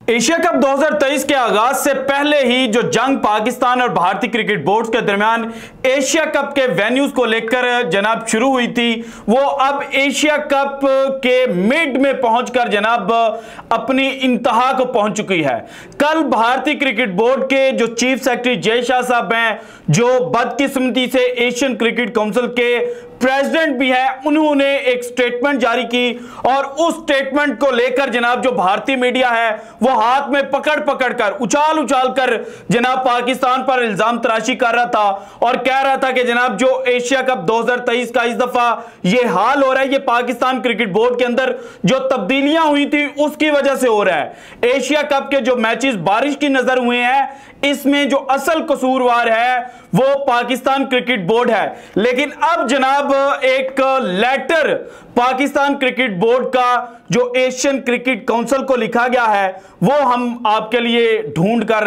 Asia cup 2023 के आगाज से पहले ही जो जंग पाकिस्तान और भारतीय क्रिकेट बोर्ड के दरमियान एशिया कप के वेन्यूज को लेकर जनाब शुरू हुई थी, वो अब एशिया कप के मिड में पहुंचकर जनाब अपनी इंतहा को पहुंच चुकी है। कल भारतीय क्रिकेट बोर्ड के जो चीफ सेक्रेटरी जय शाह साहब हैं, जो बदकिस्मती से एशियन क्रिकेट काउंसिल के प्रेसिडेंट भी है, उन्होंने एक स्टेटमेंट जारी की और उस स्टेटमेंट को लेकर जनाब जो भारतीय मीडिया है वो हाथ में पकड़ पकड़ कर उछाल उछाल कर जनाब पाकिस्तान पर इल्जाम तराशी कर रहा था और कह रहा था कि जनाब जो एशिया कप 2023 का इस दफा ये हाल हो रहा है, ये पाकिस्तान क्रिकेट बोर्ड के अंदर जो तब्दीलियां हुई थी उसकी वजह से हो रहा है। एशिया कप के जो मैचेस बारिश की नजर हुए हैं, इसमें जो असल कसूरवार है वो पाकिस्तान क्रिकेट बोर्ड है। लेकिन अब जनाब एक लेटर पाकिस्तान क्रिकेट बोर्ड का जो एशियन क्रिकेट काउंसिल को लिखा गया है वो हम आपके लिए ढूंढ कर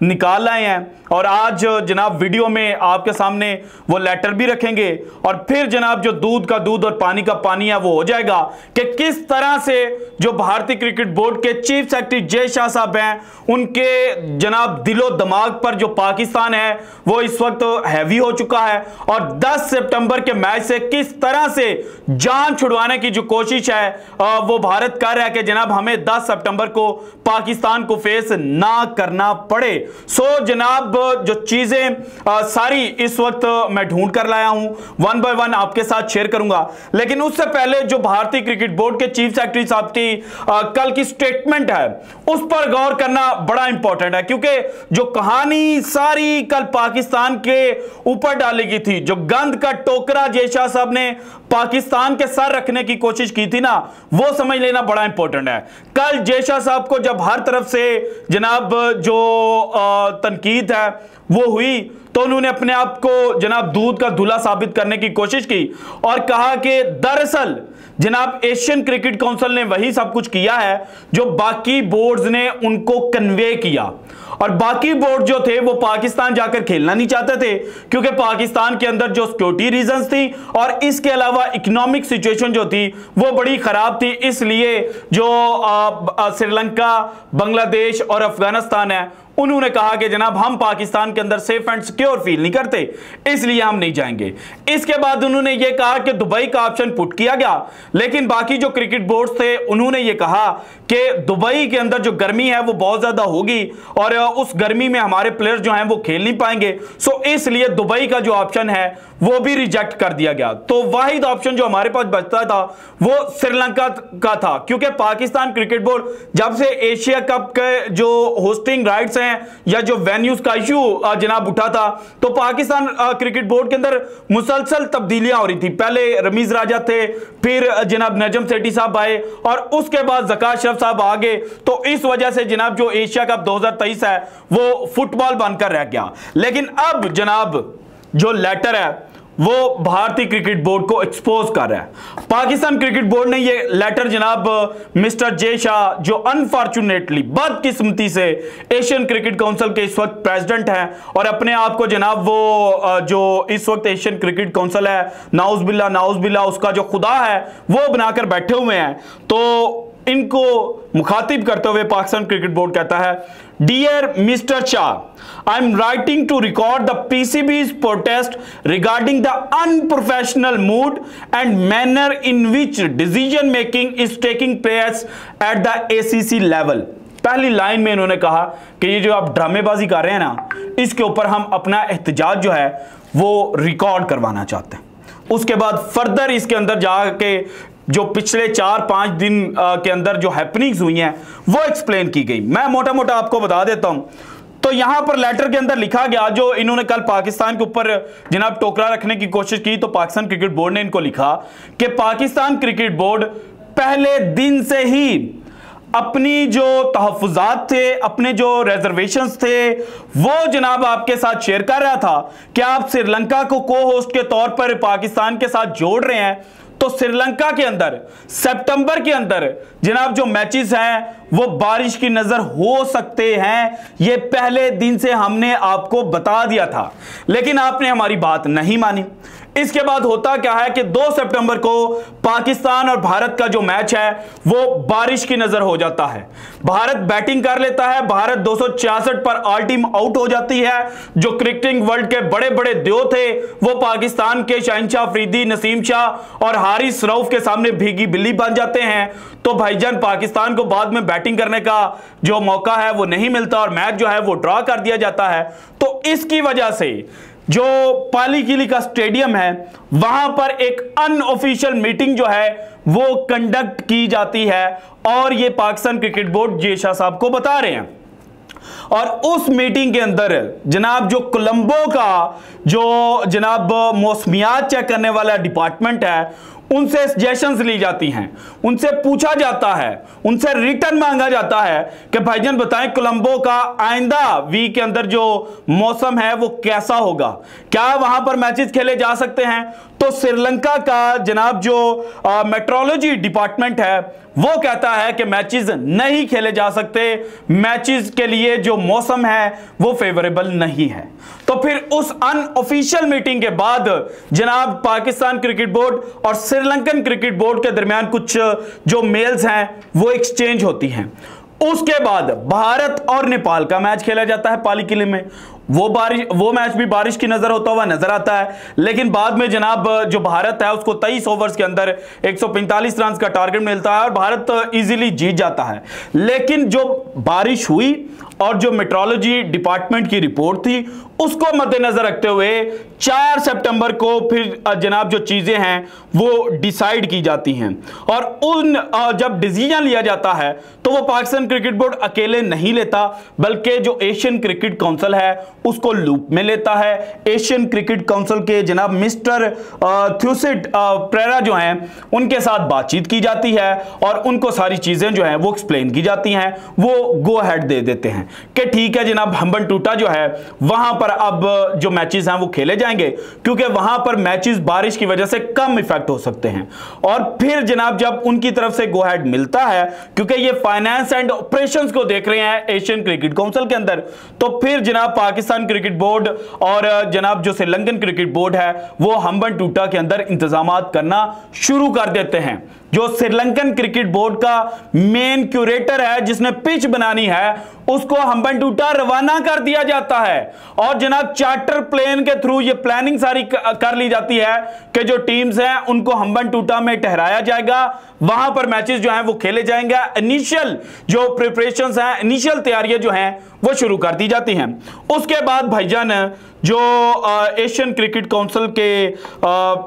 निकाल आए हैं और आज जनाब वीडियो में आपके सामने वो लेटर भी रखेंगे और फिर जनाब जो दूध का दूध और पानी का पानी है वो हो जाएगा कि किस तरह से जो भारतीय क्रिकेट बोर्ड के चीफ सेक्रेटरी जय शाह साहब हैं, उनके जनाब दिलो दिमाग पर जो पाकिस्तान है वो इस वक्त हैवी हो चुका है और 10 सितंबर के मैच से किस तरह से जान छुड़वाने की जो कोशिश है वो भारत कर रहा है कि जनाब हमें 10 सितंबर को पाकिस्तान को फेस ना करना पड़े। सो जनाब जो चीजें सारी इस वक्त मैं ढूंढ कर लाया हूं, वन बाय वन आपके साथ शेयर करूंगा। लेकिन उससे पहले जो भारतीय क्रिकेट बोर्ड के चीफ सेक्रेटरी साहब की कल की स्टेटमेंट है उस पर गौर करना बड़ा इंपॉर्टेंट है, क्योंकि जो कहानी सारी कल पाकिस्तान के ऊपर डाली गई थी, जो गंद का टोकरा जय शाह साहब ने पाकिस्तान के सर रखने की कोशिश की थी ना, वो समझ लेना बड़ा इंपॉर्टेंट है। कल जय शाह साहब को जब हर तरफ से जनाब जो तनकीद है वो हुई तो उन्होंने अपने आप को जनाब दूध का धुला साबित करने की कोशिश की और कहा कि दरअसल जनाब एशियन क्रिकेट काउंसिल ने वही सब कुछ किया है जो बाकी बोर्ड्स ने उनको कन्वे किया और बाकी बोर्ड जो थे वो पाकिस्तान जाकर खेलना नहीं चाहते थे क्योंकि पाकिस्तान के अंदर जो सिक्योरिटी रीजंस थी और इसके अलावा इकोनॉमिक सिचुएशन जो थी वो बड़ी खराब थी। इसलिए जो श्रीलंका, बांग्लादेश और अफगानिस्तान है उन्होंने कहा कि जनाब हम पाकिस्तान के अंदर सेफ एंड सिक्योर फील नहीं करते, इसलिए हम नहीं जाएंगे। इसके बाद उन्होंने यह कहा कि दुबई का ऑप्शन पुट किया गया, लेकिन बाकी जो क्रिकेट बोर्ड्स थे उन्होंने यह कहा कि दुबई के अंदर जो गर्मी है वो बहुत ज्यादा होगी और उस गर्मी में हमारे प्लेयर्स जो हैं वो खेल नहीं पाएंगे। सो इसलिए दुबई का जो ऑप्शन है वो भी रिजेक्ट कर दिया गया। तो वाहिद ऑप्शन जो हमारे पास बचता था वो श्रीलंका का था, क्योंकि पाकिस्तान क्रिकेट बोर्ड जब से एशिया कप के जो होस्टिंग राइट्स हैं या जो वेन्यूज का इशू जनाब उठा था तो पाकिस्तान क्रिकेट बोर्ड के अंदर मुसलसल तब्दीलियां हो रही थी। पहले रमीज राजा थे, फिर जनाब नजम सेठी साहब आए और उसके बाद ज़कात शरीफ साहब आ गए। तो इस वजह से जनाब जो एशिया कप 2023 है वो फुटबॉल बनकर रह गया। लेकिन अब जनाब जो लेटर है वो भारतीय क्रिकेट बोर्ड को एक्सपोज कर रहा है। पाकिस्तान क्रिकेट बोर्ड ने ये लेटर जनाब मिस्टर जय शाह, जो अनफॉर्चुनेटली बदकिस्मती से एशियन क्रिकेट काउंसिल के इस वक्त प्रेसिडेंट हैं और अपने आप को जनाब वो जो इस वक्त एशियन क्रिकेट काउंसिल है नाउज़ बिल्ला उसका जो खुदा है वो बनाकर बैठे हुए हैं, तो इनको मुखातिब करते हुए पाकिस्तान क्रिकेट बोर्ड कहता है, dear mister Shah, I am writing to record the PCB's protest regarding the unprofessional mood and manner in which decision making is taking place at the ACC level। पहली लाइन में इन्होंने कहा कि ये जो आप ड्रामेबाजी कर रहे हैं ना, इसके ऊपर हम अपना एहतजाज जो है वो रिकॉर्ड करवाना चाहते हैं। उसके बाद फर्दर इसके अंदर जाके जो पिछले 4-5 दिन के अंदर जो हैपनिंग्स हुई हैं वो एक्सप्लेन की गई। मैं मोटा मोटा आपको बता देता हूं। तो यहां पर लेटर के अंदर लिखा गया, जो इन्होंने कल पाकिस्तान के ऊपर जनाब टोकरा रखने की कोशिश की, तो पाकिस्तान क्रिकेट बोर्ड ने इनको लिखा कि पाकिस्तान क्रिकेट बोर्ड पहले दिन से ही अपनी जो तहफ़्फ़ुज़ात थे, अपने जो रिजर्वेशंस थे वो जनाब आपके साथ शेयर कर रहा था कि आप श्रीलंका को को होस्ट के तौर पर पाकिस्तान के साथ जोड़ रहे हैं। तो श्रीलंका के अंदर सितंबर के अंदर जनाब जो मैचेस हैं वो बारिश की नजर हो सकते हैं, ये पहले दिन से हमने आपको बता दिया था, लेकिन आपने हमारी बात नहीं मानी। इसके बाद होता क्या है कि 2 सितंबर को पाकिस्तान और भारत का जो मैच है वो बारिश की नजर हो जाता है। भारत बैटिंग कर लेता है, भारत 266 पर ऑल टीम आउट हो जाती है। जो क्रिकेटिंग वर्ल्ड के बड़े बड़े देव थे वो पाकिस्तान के शहंशाह अफरीदी, नसीम शाह और हारिस रऊफ के सामने भीगी बिल्ली बन जाते हैं। तो भाईजान पाकिस्तान को बाद में बैटिंग करने का जो मौका है वो नहीं मिलता और मैच जो है वो ड्रॉ कर दिया जाता है। तो इसकी वजह से जो पाली किली का स्टेडियम है वहां पर एक अनऑफिशियल मीटिंग जो है वो कंडक्ट की जाती है और ये पाकिस्तान क्रिकेट बोर्ड जे शाह साहब को बता रहे हैं। और उस मीटिंग के अंदर जनाब जो कोलंबो का जो जनाब मौसमियात चेक करने वाला डिपार्टमेंट है उनसे सजेशंस ली जाती हैं, उनसे पूछा जाता है, उनसे रिटर्न मांगा जाता है कि भाईजान बताएं कोलंबो का आइंदा वीक के अंदर जो मौसम है वो कैसा होगा, क्या वहां पर मैचेस खेले जा सकते हैं। तो श्रीलंका का जनाब जो मेट्रोलॉजी डिपार्टमेंट है वो कहता है कि मैचेस नहीं खेले जा सकते, मैचेस के लिए जो मौसम है वो फेवरेबल नहीं है। तो फिर उस अनऑफिशियल मीटिंग के बाद जनाब पाकिस्तान क्रिकेट बोर्ड और श्रीलंकन क्रिकेट बोर्ड के दरमियान कुछ जो मेल्स हैं वो एक्सचेंज होती हैं। उसके बाद भारत और नेपाल का मैच खेला जाता है पाली किले में। वो मैच भी बारिश की नजर होता हुआ नजर आता है, लेकिन बाद में जनाब जो भारत है उसको 23 ओवर्स के अंदर 145 रन का टारगेट मिलता है और भारत इजीली जीत जाता है। लेकिन जो बारिश हुई और जो मेट्रोलॉजी डिपार्टमेंट की रिपोर्ट थी उसको मद्देनजर रखते हुए 4 सितंबर को फिर जनाब जो चीजें हैं वो डिसाइड की जाती हैं और उन जब डिसीजन लिया जाता है तो वो पाकिस्तान क्रिकेट बोर्ड अकेले नहीं लेता बल्कि जो एशियन क्रिकेट काउंसिल है उसको लूप में लेता है। एशियन क्रिकेट काउंसिल के जनाब मिस्टर थ्यूसिट प्रेरा जो हैं उनके साथ बातचीत की जाती है और उनको सारी चीजें जो हैं वो एक्सप्लेन की जाती हैं। वो गो अहेड दे देते हैं कि ठीक है जनाब हम्बनटोटा जो है वहां पर अब जो मैचेस हैं वो खेले जाएंगे क्योंकि वहां पर मैचेस बारिश की वजह से कम इफेक्ट हो सकते हैं। और फिर जनाब जब उनकी तरफ से गो अहेड मिलता है क्योंकि ये फाइनेंस एंड ऑपरेशंस को देख रहे हैं एशियन क्रिकेट काउंसिल के अंदर, तो फिर जनाब पाकिस्तान क्रिकेट बोर्ड और जनाब जो श्रीलंकन क्रिकेट बोर्ड है वो हम्बनटोटा के अंदर इंतजामात करना शुरू कर देते हैं। जो श्रीलंकन क्रिकेट बोर्ड का मेन क्यूरेटर है जिसने पिच बनानी है उसको हम्बनटोटा रवाना कर दिया जाता है और जनाब चार्टर प्लेन के थ्रू ये प्लानिंग सारी कर ली जाती है कि जो टीम्स हैं उनको हम्बनटोटा में ठहराया जाएगा, वहां पर मैचेस जो हैं वो खेले जाएंगे। इनिशियल जो प्रिपरेशंस हैं, इनिशियल तैयारियां जो हैं वो शुरू कर दी जाती हैं। उसके बाद भाईजान जो एशियन क्रिकेट काउंसिल के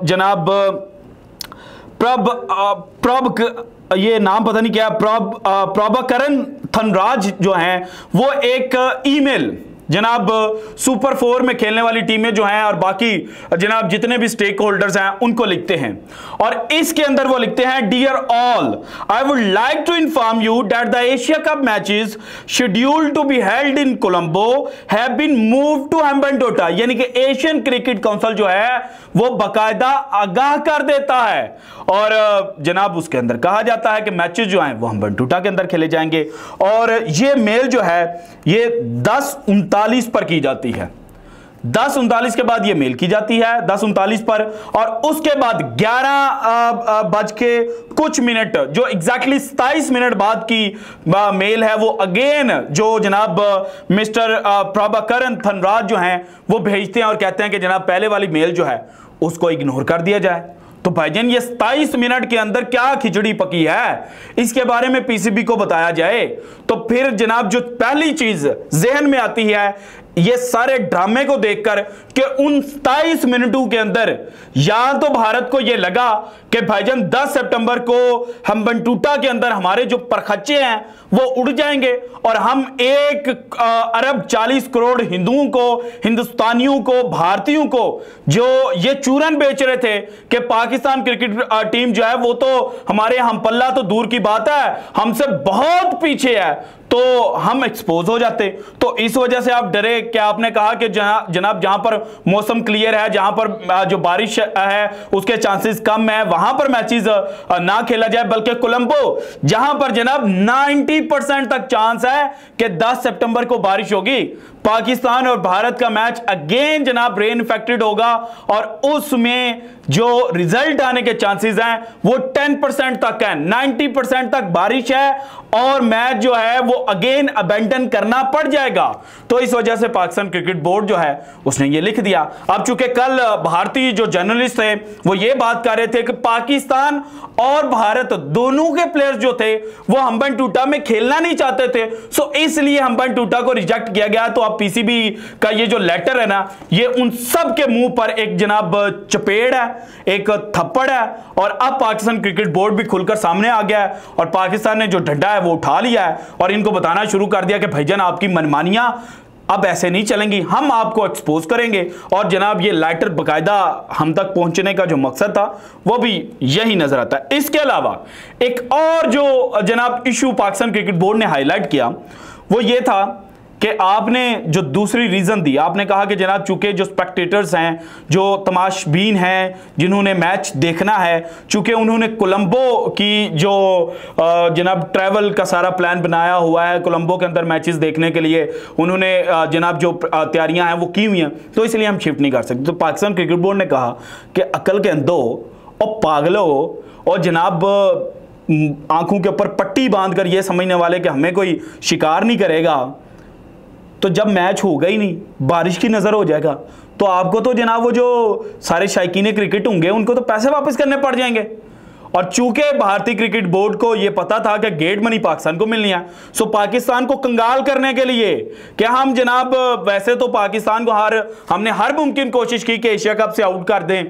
जनाब ये नाम पता नहीं क्या प्रभाकरन धनराज जो हैं वो एक ईमेल जनाब सुपर 4 में खेलने वाली टीमें जो हैं और बाकी जनाब जितने भी स्टेक होल्डर्स हैं उनको लिखते हैं और इसके अंदर वो लिखते हैं dear all, I would like to inform you that the Asia Cup matches scheduled to be held in Colombo have been moved to Hambantota. यानी कि एशियन क्रिकेट काउंसिल जो है वो बाकायदा आगाह कर देता है और जनाब उसके अंदर कहा जाता है कि मैचेस जो हैं वो हम्बनटोटा के अंदर खेले जाएंगे। और ये मेल जो है ये 10:39 पर की जाती है, 10:39 के बाद ये मेल की जाती है 10:39 पर और उसके बाद 11 बज के कुछ मिनट जो एग्जैक्टली 27 मिनट बाद की मेल है वो अगेन जो जनाब मिस्टर प्रभाकरन धनराज जो हैं वो भेजते हैं और कहते हैं कि जनाब पहले वाली मेल जो है उसको इग्नोर कर दिया जाए। तो भाईजान ये 27 मिनट के अंदर क्या खिचड़ी पकी है इसके बारे में पीसीबी को बताया जाए। तो फिर जनाब जो पहली चीज जहन में आती है ये सारे ड्रामे को देखकर कि उन 27 मिनटों के अंदर या तो भारत को यह लगा कि भाईजान 10 सितंबर को हम्बनटोटा के अंदर हमारे जो परखच्चे हैं वो उड़ जाएंगे और हम 1 अरब 40 करोड़ हिंदुओं को, हिंदुस्तानियों को, भारतीयों को जो ये चूरन बेच रहे थे कि पाकिस्तान क्रिकेट टीम जो है वो तो हमारे हम पल्ला तो दूर की बात है हमसे बहुत पीछे है, तो हम एक्सपोज हो जाते। तो इस वजह से आप डरे। क्या आपने कहा कि जनाब जहां पर मौसम क्लियर है, जहां पर जो बारिश है उसके चांसेस कम है, वहां पर मैचेस ना खेला जाए, बल्कि कोलंबो जहां पर जनाब 90% तक चांस है कि 10 सितंबर को बारिश होगी, पाकिस्तान और भारत का मैच अगेन जनाब रेन इफेक्टेड होगा और उसमें जो रिजल्ट आने के चांसेस हैं वो 10% तक है। 90% तक बारिश है और मैच जो है वो अगेन अबेंडन करना पड़ जाएगा। तो इस वजह से पाकिस्तान क्रिकेट बोर्ड जो है उसने ये लिख दिया। अब चूंकि कल भारतीय जो जर्नलिस्ट थे वो ये बात कर रहे थे कि पाकिस्तान और भारत दोनों के प्लेयर्स जो थे वो हम्बनटूटा में खेलना नहीं चाहते थे, सो इसलिए हम्बनटूटा को रिजेक्ट किया गया। तो अब पीसीबी का ये जो लेटर है ना, ये उन सब के मुंह पर एक जनाब चपेड़ है, एक थप्पड़ है। और अब पाकिस्तान क्रिकेट बोर्ड भी खुलकर सामने आ गया है और पाकिस्तान ने जो डंडा है वो उठा लिया है और इनको बताना शुरू कर दिया कि भाईजान आपकी मनमानियां अब ऐसे नहीं चलेंगी, हम आपको एक्सपोज करेंगे। और जनाब ये लेटर बकायदा हम तक पहुंचने का जो मकसद था वो भी यही नजर आता है। इसके अलावा एक और जो जनाब इशू पाकिस्तान क्रिकेट बोर्ड ने हाईलाइट किया वो ये था कि आपने जो दूसरी रीजन दी, आपने कहा कि जनाब चूंकि जो स्पेक्टेटर्स हैं, जो तमाशबीन हैं, जिन्होंने मैच देखना है, चूंकि उन्होंने कोलंबो की जो जनाब ट्रैवल का सारा प्लान बनाया हुआ है, कोलंबो के अंदर मैचेस देखने के लिए उन्होंने जनाब जो तैयारियां हैं वो की हुई हैं, तो इसलिए हम शिफ्ट नहीं कर सकते। तो पाकिस्तान क्रिकेट बोर्ड ने कहा कि अकल के अंधो और पागलों और जनाब आंखों के ऊपर पट्टी बांधकर यह समझने वाले कि हमें कोई शिकार नहीं करेगा, तो जब मैच होगा ही नहीं, बारिश की नजर हो जाएगा, तो आपको तो जनाब वो जो सारे शायकीन क्रिकेट होंगे उनको तो पैसे वापस करने पड़ जाएंगे। और चूंकि भारतीय क्रिकेट बोर्ड को यह पता था कि गेट मनी पाकिस्तान को मिलनी है, सो पाकिस्तान को कंगाल करने के लिए कि हम जनाब वैसे तो पाकिस्तान को हमने हर मुमकिन कोशिश की कि एशिया कप से आउट कर दें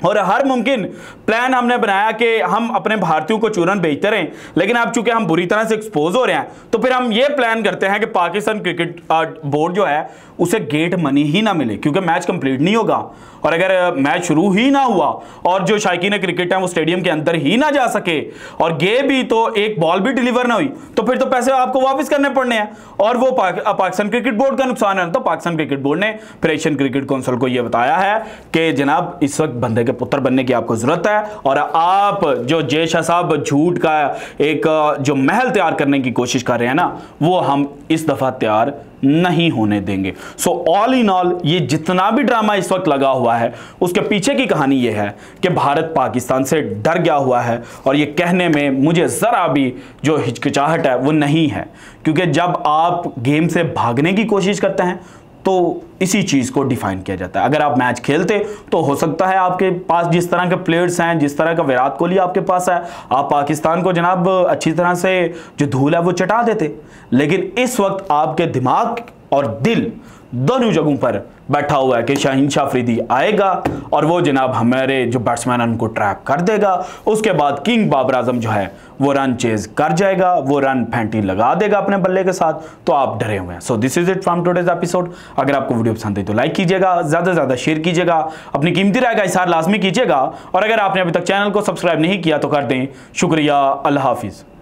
और हर मुमकिन प्लान हमने बनाया कि हम अपने भारतीयों को चूरन बेचते रहें, लेकिन अब चूंकि हम बुरी तरह से एक्सपोज हो रहे हैं तो फिर हम ये प्लान करते हैं कि पाकिस्तान क्रिकेट बोर्ड जो है उसे गेट मनी ही ना मिले, क्योंकि मैच कंप्लीट नहीं होगा। और अगर मैच शुरू ही ना हुआ और जो शायकीन क्रिकेट है वो स्टेडियम के अंदर ही ना जा सके और गे भी तो एक बॉल भी डिलीवर ना हुई, तो फिर तो पैसे आपको वापस करने पड़ने हैं और वो पाकिस्तान क्रिकेट बोर्ड का नुकसान है। तो पाकिस्तान क्रिकेट बोर्ड ने फिर एशियन क्रिकेट काउंसिल को यह बताया है कि जनाब इस वक्त बंदे के पुत्र बनने की आपको जरूरत है और आप जो जय शाह साहब झूठ का एक जो महल तैयार करने की कोशिश कर रहे हैं ना, वो हम इस दफा तैयार नहीं होने देंगे। सो ऑल इन ऑल ये जितना भी ड्रामा इस वक्त लगा हुआ है उसके पीछे की कहानी ये है कि भारत पाकिस्तान से डर गया हुआ है और ये कहने में मुझे जरा भी जो हिचकिचाहट है वो नहीं है, क्योंकि जब आप गेम से भागने की कोशिश करते हैं तो इसी चीज़ को डिफाइन किया जाता है। अगर आप मैच खेलते तो हो सकता है आपके पास जिस तरह के प्लेयर्स हैं, जिस तरह का विराट कोहली आपके पास है, आप पाकिस्तान को जनाब अच्छी तरह से जो धूल है वो चटा देते, लेकिन इस वक्त आपके दिमाग और दिल दोनों जगहों पर बैठा हुआ है कि शाहीन शाह अफरीदी आएगा और वो जनाब हमारे जो बैट्समैन उनको ट्रैप कर देगा, उसके बाद किंग बाबर आजम जो है वो रन चेज कर जाएगा, वो रन फैंटी लगा देगा अपने बल्ले के साथ, तो आप डरे हुए हैं। So this is it from today's episode. अगर आपको वीडियो पसंद है तो लाइक कीजिएगा, ज़्यादा से ज़्यादा शेयर कीजिएगा, अपनी कीमती राय का इज़हार लाजमी कीजिएगा और अगर आपने अभी तक चैनल को सब्सक्राइब नहीं किया तो कर दें। शुक्रिया, अल्लाह हाफिज़।